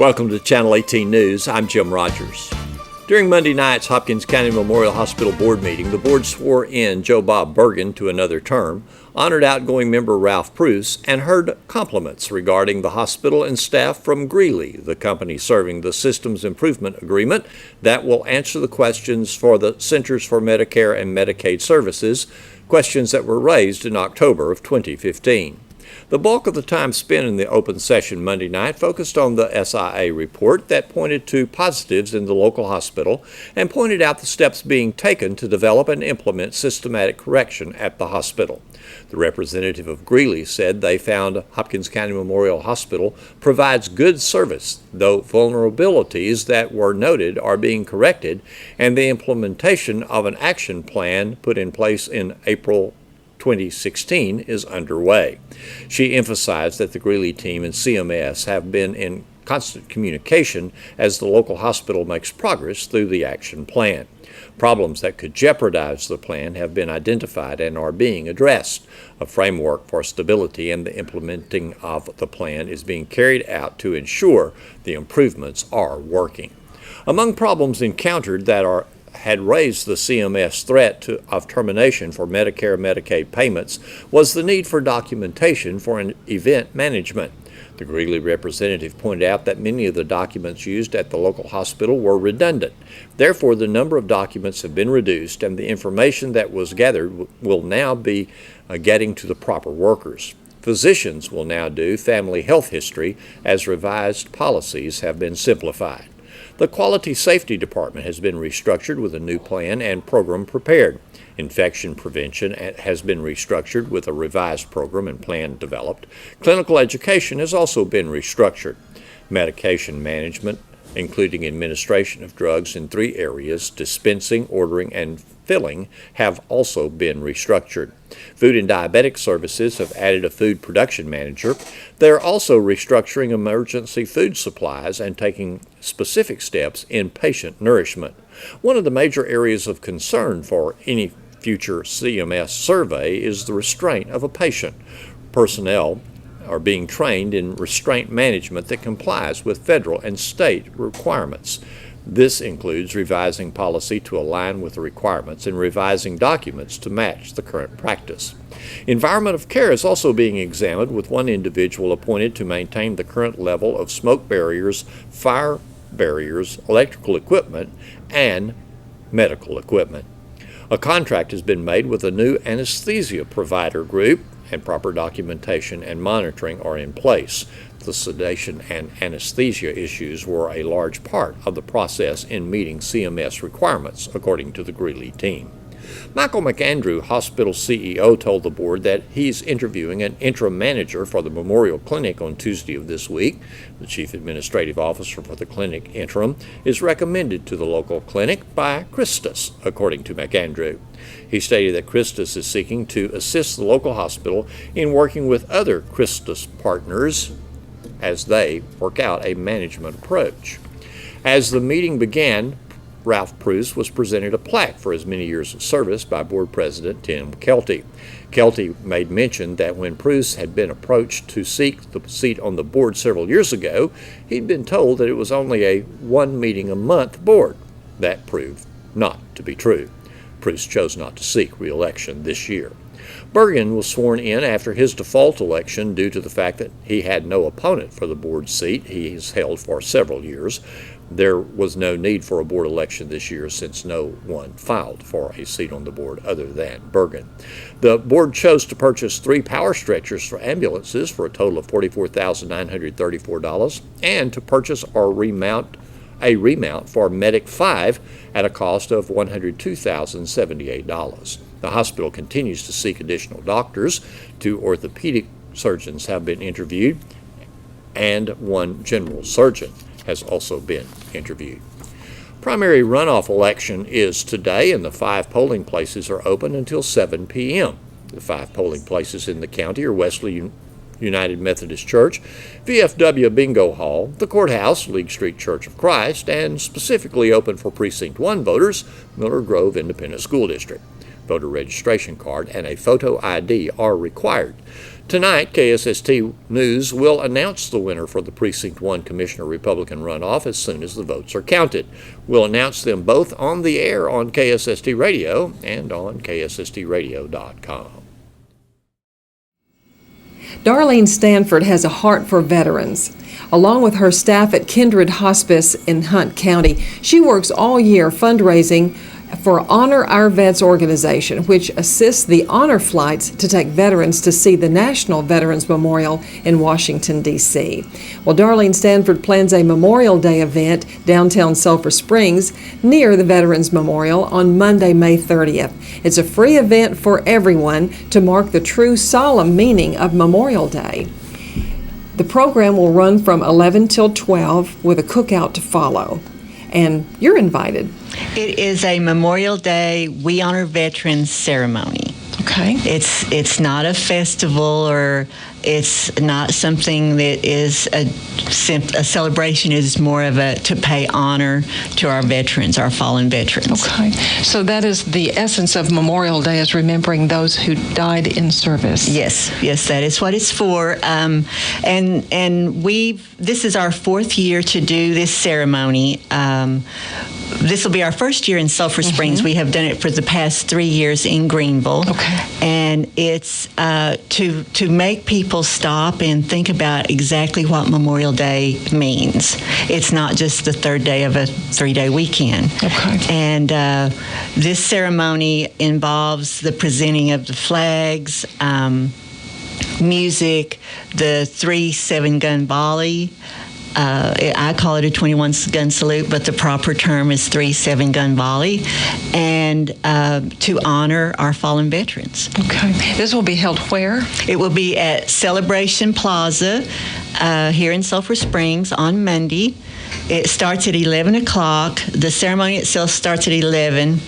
Welcome to Channel 18 News. I'm Jim Rogers. During Monday night's Hopkins County Memorial Hospital Board meeting, the board swore in Joe Bob Bergen to another term, honored outgoing member Ralph Pruce, and heard compliments regarding the hospital and staff from Greeley, the company serving the Systems Improvement Agreement that will answer the questions for the Centers for Medicare and Medicaid Services, questions that were raised in October of 2015. The bulk of the time spent in the open session Monday night focused on the SIA report that pointed to positives in the local hospital and pointed out the steps being taken to develop and implement systematic correction at the hospital. The representative of Greeley said they found Hopkins County Memorial Hospital provides good service, though vulnerabilities that were noted are being corrected, and the implementation of an action plan put in place in April 2016 is underway. She emphasized that the Greeley team and CMS have been in constant communication as the local hospital makes progress through the action plan. Problems that could jeopardize the plan have been identified and are being addressed. A framework for stability and the implementing of the plan is being carried out to ensure the improvements are working. Among problems encountered that had raised the CMS threat of termination for Medicare and Medicaid payments was the need for documentation for an event management. The Greeley representative pointed out that many of the documents used at the local hospital were redundant. Therefore, the number of documents have been reduced, and the information that was gathered will now be getting to the proper workers. Physicians will now do family health history as revised policies have been simplified. The Quality Safety Department has been restructured with a new plan and program prepared. Infection prevention has been restructured with a revised program and plan developed. Clinical education has also been restructured. Medication management, including administration of drugs in 3 areas, dispensing, ordering, and filling, have also been restructured. Food and diabetic services have added a food production manager. They are also restructuring emergency food supplies and taking specific steps in patient nourishment. One of the major areas of concern for any future CMS survey is the restraint of a patient. Personnel are being trained in restraint management that complies with federal and state requirements. This includes revising policy to align with the requirements and revising documents to match the current practice. Environment of care is also being examined, with one individual appointed to maintain the current level of smoke barriers, fire barriers, electrical equipment, and medical equipment. A contract has been made with a new anesthesia provider group, and proper documentation and monitoring are in place. The sedation and anesthesia issues were a large part of the process in meeting CMS requirements, according to the Greeley team. Michael McAndrew, hospital CEO, told the board that he's interviewing an interim manager for the Memorial Clinic on Tuesday of this week. The chief administrative officer for the clinic interim is recommended to the local clinic by Christus, according to McAndrew. He stated that Christus is seeking to assist the local hospital in working with other Christus partners as they work out a management approach. As the meeting began, Ralph Pruce was presented a plaque for his many years of service by board president Tim Kelty. Kelty made mention that when Pruce had been approached to seek the seat on the board several years ago, he'd been told that it was only a 1-meeting-a-month board. That proved not to be true. Pruce chose not to seek re-election this year. Bergen was sworn in after his default election due to the fact that he had no opponent for the board seat he has held for several years. There was no need for a board election this year since no one filed for a seat on the board other than Bergen. The board chose to purchase 3 power stretchers for ambulances for a total of $44,934 and to purchase a remount for Medic 5 at a cost of $102,078. The hospital continues to seek additional doctors. 2 orthopedic surgeons have been interviewed, and 1 general surgeon has also been interviewed. Primary runoff election is today, and the 5 polling places are open until 7 p.m. The 5 polling places in the county are Wesley United Methodist Church, VFW Bingo Hall, the Courthouse, League Street Church of Christ, and specifically open for Precinct 1 voters, Miller Grove Independent School District. voter registration card, and a photo ID are required. Tonight, KSST News will announce the winner for the Precinct 1 Commissioner Republican runoff as soon as the votes are counted. We'll announce them both on the air on KSST Radio and on KSSTradio.com. Darlene Stanford has a heart for veterans. Along with her staff at Kindred Hospice in Hunt County, she works all year fundraising for Honor Our Vets organization, which assists the honor flights to take veterans to see the National Veterans Memorial in Washington, D.C. Well, Darlene Stanford plans a Memorial Day event downtown Sulphur Springs near the Veterans Memorial on Monday, May 30th. It's a free event for everyone to mark the true solemn meaning of Memorial Day. The program will run from 11 till 12 with a cookout to follow. And you're invited. It is a Memorial Day We Honor Veterans ceremony. Okay. It's not a festival, or it's not something that is a celebration. It's more of to pay honor to our veterans, our fallen veterans. Okay. So that is the essence of Memorial Day, is remembering those who died in service. Yes, that is what it's for. And this is our fourth year to do this ceremony. This will be our first year in Sulphur Springs. We have done it for the past 3 years in Greenville. Okay. And it's to make people stop and think about exactly what Memorial Day means. It's not just the third day of a 3-day weekend. Okay. And this ceremony involves the presenting of the flags, music, the 3 7-gun volley. I call it a 21-gun salute, but the proper term is 3 7-gun volley, and to honor our fallen veterans. Okay. This will be held where? It will be at Celebration Plaza here in Sulphur Springs on Monday. It starts at 11 o'clock. The ceremony itself starts at 11.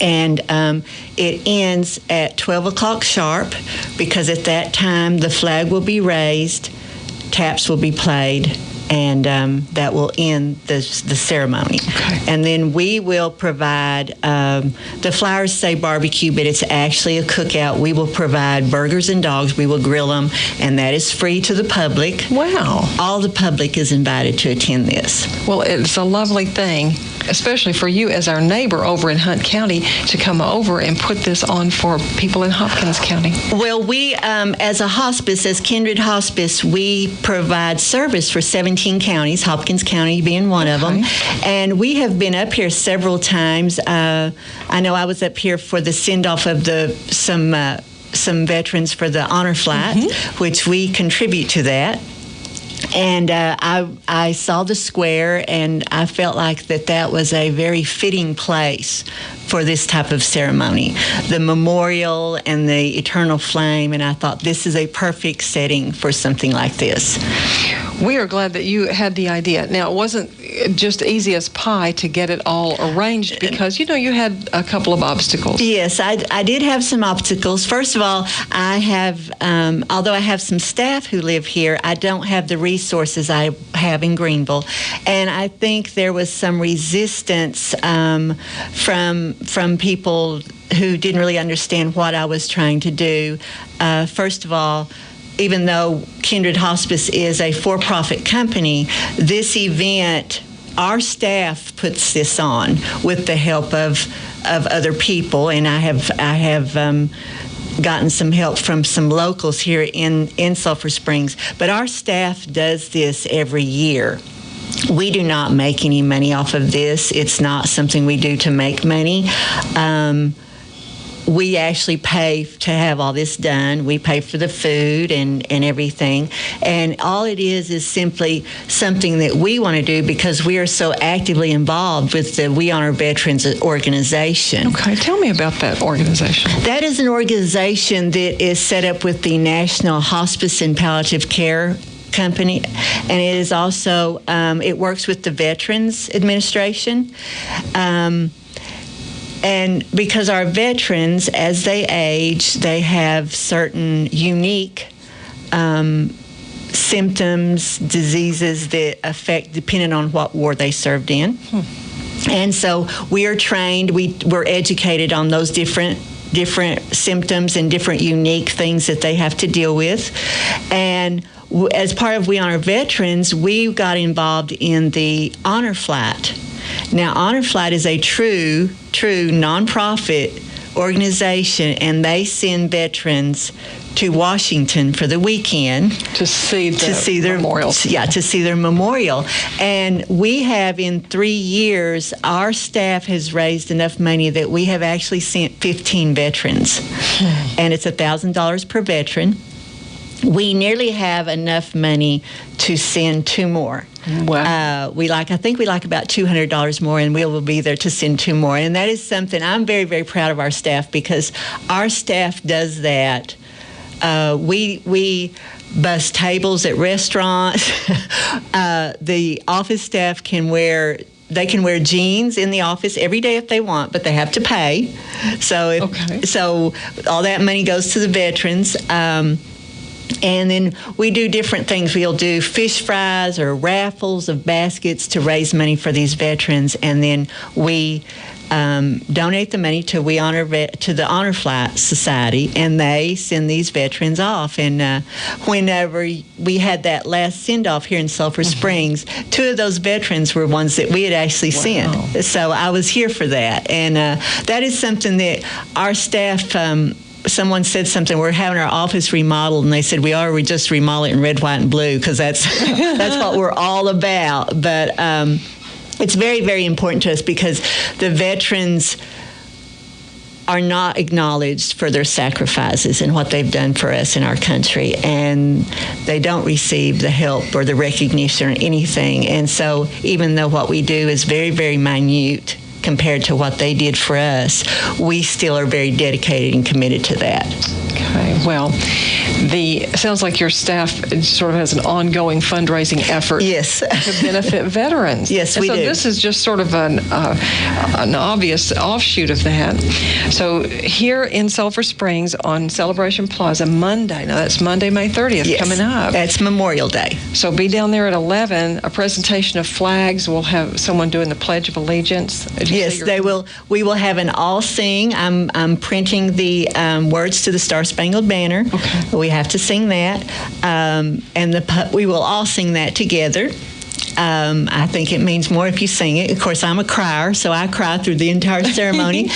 And it ends at 12 o'clock sharp, because at that time the flag will be raised, taps will be played, and that will end the ceremony. Okay. And then we will provide, the flyers say barbecue, but it's actually a cookout. We will provide burgers and dogs. We will grill them, and that is free to the public. Wow. All the public is invited to attend this. Well, it's a lovely thing, especially for you as our neighbor over in Hunt County, to come over and put this on for people in Hopkins County. Well, we, as a hospice, as Kindred Hospice, we provide service for 17 counties, Hopkins County being one of them. And we have been up here several times. I know I was up here for the send-off of some veterans for the honor flight, which we contribute to that. And I saw the square, and I felt like that was a very fitting place for this type of ceremony, the memorial and the eternal flame, and I thought this is a perfect setting for something like this. We are glad that you had the idea. Now, it wasn't just easy as pie to get it all arranged, because, you had a couple of obstacles. Yes, I did have some obstacles. First of all, I have, although I have some staff who live here, I don't have the resources I have in Greenville. And I think there was some resistance from people who didn't really understand what I was trying to do. First of all, even though Kindred Hospice is a for-profit company, this event, our staff puts this on with the help of other people, and I have gotten some help from some locals here in Sulphur Springs. But our staff does this every year. We do not make any money off of this. It's not something we do to make money. We actually pay to have all this done. We pay for the food and everything. And all it is simply something that we want to do because we are so actively involved with the We Honor Veterans organization. Okay, tell me about that organization. That is an organization that is set up with the National Hospice and Palliative Care Company, and it is also, it works with the Veterans Administration. And because our veterans, as they age, they have certain unique symptoms, diseases that affect depending on what war they served in. And so we are trained, we're educated on those different different symptoms and different unique things that they have to deal with. And as part of We Honor Veterans, we got involved in the Honor Flight. Now, Honor Flight is a true nonprofit organization, and they send veterans to Washington for the weekend to see their memorial. Yeah, to see their memorial. And we have, in 3 years, our staff has raised enough money that we have actually sent 15 veterans, and it's $1,000 per veteran. We nearly have enough money to send 2 more. Wow. I think we like about $200 more, and we will be there to send 2 more. And that is something I'm very, very proud of our staff, because our staff does that. We bus tables at restaurants. The office staff can wear jeans in the office every day if they want, but they have to pay. So all that money goes to the veterans. And then we do different things. We'll do fish fries or raffles of baskets to raise money for these veterans, and then we donate the money to the Honor Flight Society, and they send these veterans off. And whenever we had that last send-off here in Sulphur Springs, 2 of those veterans were ones that we had actually sent. So I was here for that, and that is something that our staff. Someone said something. We're having our office remodeled, and they said we just remodel it in red, white, and blue, because that's what we're all about. But it's very, very important to us, because the veterans are not acknowledged for their sacrifices and what they've done for us in our country, and they don't receive the help or the recognition or anything. And so even though what we do is very, very minute compared to what they did for us, we still are very dedicated and committed to that. Okay, well, sounds like your staff sort of has an ongoing fundraising effort. Yes. To benefit veterans. Yes, we do. So this is just sort of an obvious offshoot of that. So here in Sulphur Springs on Celebration Plaza, Monday, now that's Monday, May 30th, coming up. That's Memorial Day. So be down there at 11, a presentation of flags. We'll have someone doing the Pledge of Allegiance. Yes, they will. We will have an all-sing. I'm printing the words to the Star-Spangled Banner. Okay. We have to sing that, and we will all sing that together. I think it means more if you sing it. Of course, I'm a crier, so I cry through the entire ceremony.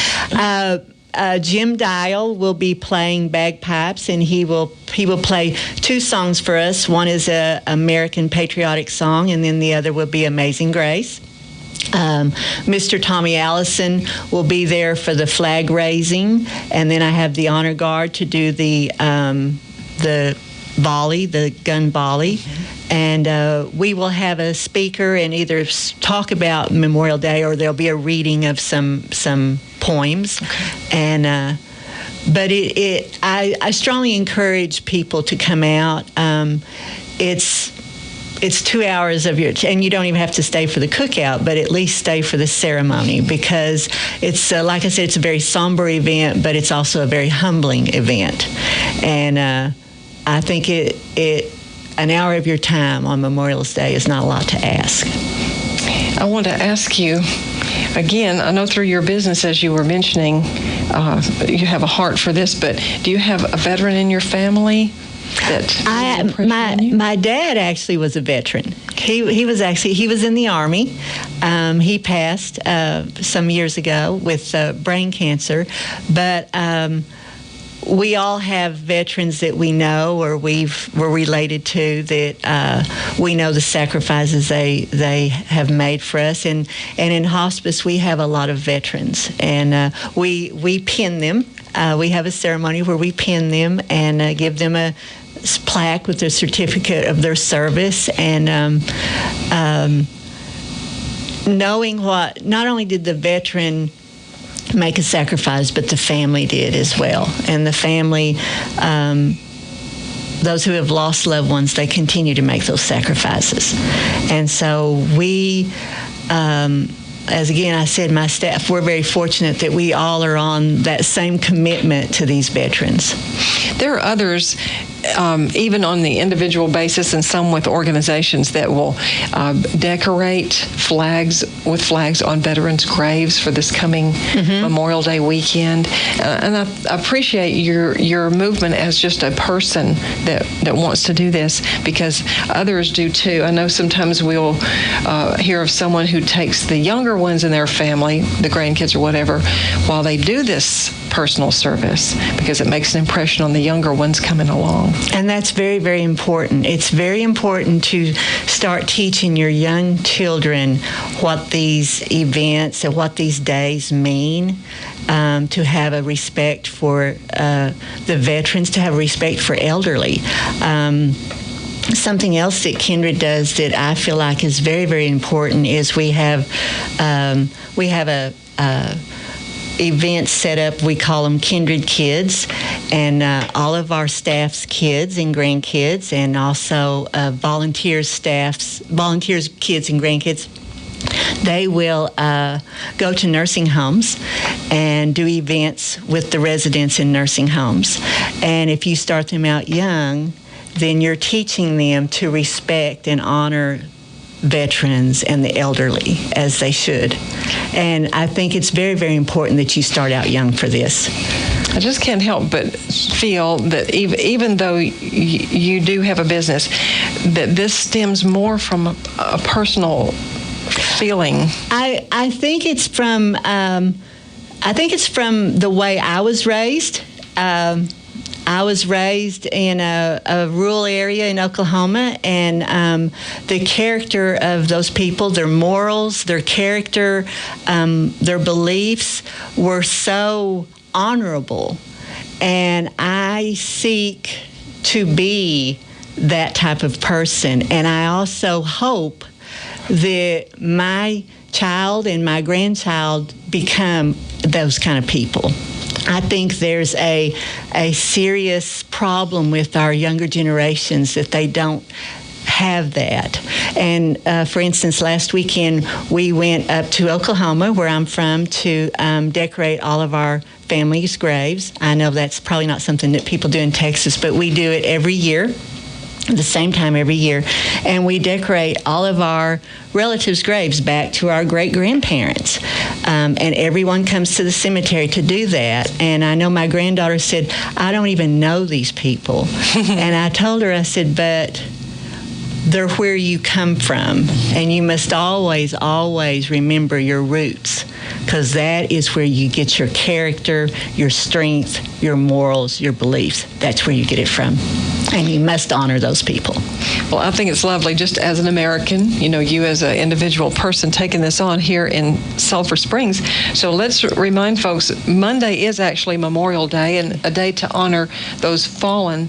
Jim Dial will be playing bagpipes, and he will play 2 songs for us. One is a American patriotic song, and then the other will be Amazing Grace. Mr. Tommy Allison will be there for the flag raising, and then I have the honor guard to do the volley, the gun volley. And we will have a speaker and either talk about Memorial Day, or there'll be a reading of some poems. Okay. And but I strongly encourage people to come out. It's 2 hours of and you don't even have to stay for the cookout, but at least stay for the ceremony, because it's like I said, it's a very somber event, but it's also a very humbling event. And I think an hour of your time on Memorial Day is not a lot to ask. I want to ask you, again, I know through your business, as you were mentioning, you have a heart for this, but do you have a veteran in your family? My dad actually was a veteran. He was in the Army. He passed some years ago with brain cancer, but we all have veterans that we know or we're related to that we know the sacrifices they have made for us. And in hospice, we have a lot of veterans, and we pin them. We have a ceremony where we pin them and give them a plaque with their certificate of their service. And knowing what, not only did the veteran make a sacrifice, but the family did as well. And the family, those who have lost loved ones, they continue to make those sacrifices. And so we, as again I said, my staff, we're very fortunate that we all are on that same commitment to these veterans. There are others even on the individual basis, and some with organizations that will decorate flags on veterans' graves for this coming Memorial Day weekend. And I appreciate your movement as just a person that wants to do this, because others do too. I know sometimes we'll hear of someone who takes the younger ones in their family, the grandkids or whatever, while they do this personal service, because it makes an impression on the younger ones coming along. And that's very, very important. It's very important to start teaching your young children what these events and what these days mean, to have a respect for the veterans, to have respect for elderly. Something else that Kindred does that I feel like is very, very important is we have a events set up. We call them Kindred Kids, and all of our staff's kids and grandkids, and also volunteers, kids and grandkids, they will go to nursing homes and do events with the residents in nursing homes. And if you start them out young, then you're teaching them to respect and honor veterans and the elderly as they should. And I think it's very, very important that you start out young for this. I just can't help but feel that even though you do have a business, that this stems more from a personal feeling. I think it's from the way I was raised. I was raised in a rural area in Oklahoma, and the character of those people, their morals, their character, their beliefs were so honorable. And I seek to be that type of person. And I also hope that my child and my grandchild become those kind of people. I think there's a serious problem with our younger generations that they don't have that. And for instance, last weekend we went up to Oklahoma, where I'm from, to decorate all of our family's graves. I know that's probably not something that people do in Texas, but we do it every year, at the same time every year, and we decorate all of our relatives' graves back to our great-grandparents. And everyone comes to the cemetery to do that. And I know my granddaughter said, I don't even know these people. And I told her, I said, but they're where you come from, and you must always, always remember your roots, because that is where you get your character, your strength, your morals, your beliefs. That's where you get it from, and you must honor those people. Well, I think it's lovely, just as an American, you as an individual person taking this on here in Sulphur Springs. So let's remind folks, Monday is actually Memorial Day, and a day to honor those fallen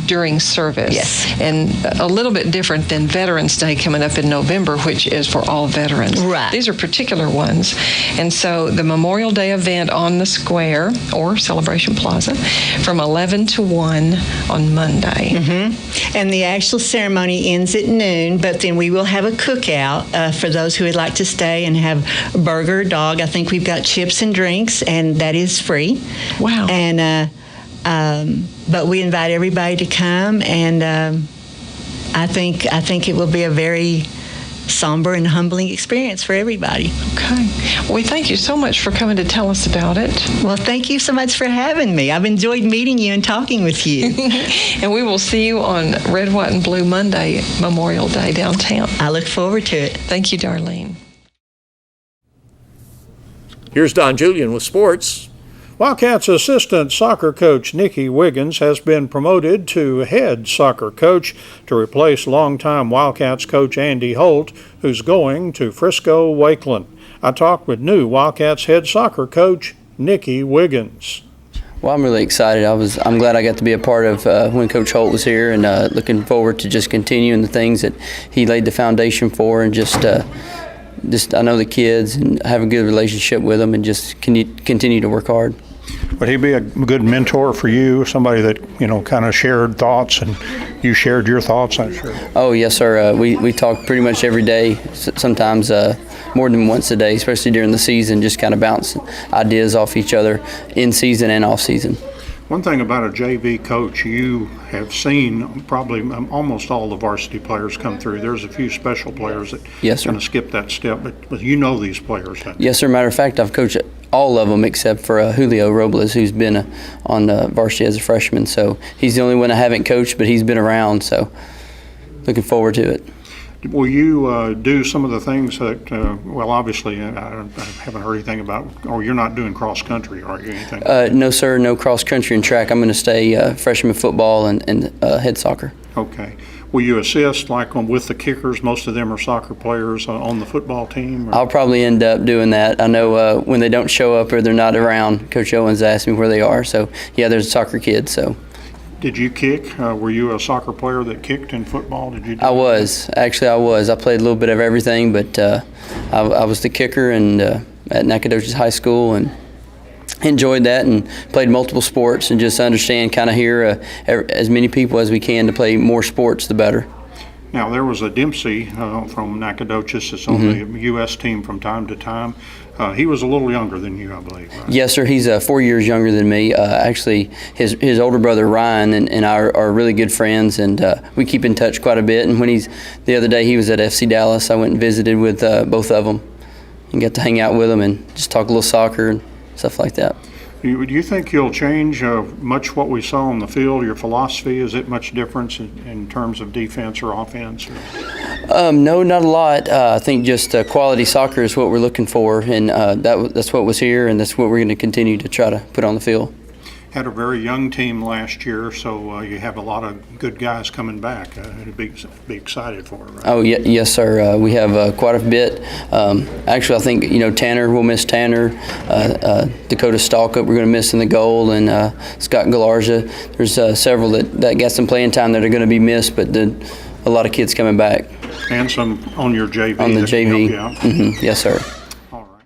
during service. Yes. And a little bit different than Veterans Day coming up in November, which is for all veterans. Right. These are particular ones. And so the Memorial Day event on the square or Celebration Plaza from 11 to 1 on Monday. Mm-hmm. And the actual ceremony ends at noon, but then we will have a cookout for those who would like to stay and have a burger, dog. I think we've got chips and drinks, and that is free. Wow. And but we invite everybody to come, and I think it will be a very somber and humbling experience for everybody. Okay. Well, we thank you so much for coming to tell us about it. Well, thank you so much for having me. I've enjoyed meeting you and talking with you. And we will see you on Red, White, and Blue Monday, Memorial Day downtown. I look forward to it. Thank you, Darlene. Here's Don Julian with sports. Wildcats assistant soccer coach Nikki Wiggins has been promoted to head soccer coach to replace longtime Wildcats coach Andy Holt, who's going to Frisco Wakeland. I talked with new Wildcats head soccer coach Nikki Wiggins. Well, I'm really excited. I'm glad I got to be a part of when Coach Holt was here, and looking forward to just continuing the things that he laid the foundation for, and just I know the kids and have a good relationship with them, and just continue to work hard. Would he be a good mentor for you, somebody that, kind of shared thoughts and you shared your thoughts, I'm sure? Oh, yes, sir. We talk pretty much every day, sometimes more than once a day, especially during the season, just kind of bounce ideas off each other in season and off season. One thing about a JV coach, you have seen probably almost all the varsity players come through. There's a few special players that Yes, sir. kind of skip that step, but you know these players. Yes, sir. Matter of fact, I've coached all of them except for Julio Robles, who's been on varsity as a freshman. So he's the only one I haven't coached, but he's been around. So looking forward to it. Will you do some of the things that, well, obviously, I haven't heard anything about, or you're not doing cross country, are you? Anything? No, sir. No cross country and track. I'm going to stay freshman football and head soccer. Okay. Will you assist, like with the kickers? Most of them are soccer players on the football team? Or? I'll probably end up doing that. I know when they don't show up or they're not around, Coach Owens asked me where they are. So, yeah, there's a soccer kid. So. Did you kick? Were you a soccer player that kicked in football? Did you? I was. Actually, I was. I played a little bit of everything, but I was the kicker and at Nacogdoches High School and enjoyed that and played multiple sports and just understand kind of here as many people as we can to play more sports, the better. Now, there was a Dempsey from Nacogdoches that's on the U.S. team from time to time. He was a little younger than you, I believe, right? Yes, sir. He's 4 years younger than me. Actually, his older brother Ryan and I are really good friends, and we keep in touch quite a bit. And when the other day he was at FC Dallas, I went and visited with both of them and got to hang out with them and just talk a little soccer and stuff like that. Do you think you'll change much what we saw on the field? Your philosophy, is it much difference in terms of defense or offense? No, not a lot. I think just quality soccer is what we're looking for, and that's what was here, and that's what we're going to continue to try to put on the field. Had a very young team last year, so you have a lot of good guys coming back. To be excited for it, right? Oh, yes, sir. We have quite a bit. Actually, I think Tanner, we'll miss Tanner. Dakota Stalkup, we're going to miss in the goal, and Scott Galarza. There's several that got some playing time that are going to be missed, but a lot of kids coming back. And some on your JV. On the JV. Yes, sir. All right.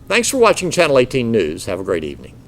Thanks for watching Channel 18 News. Have a great evening.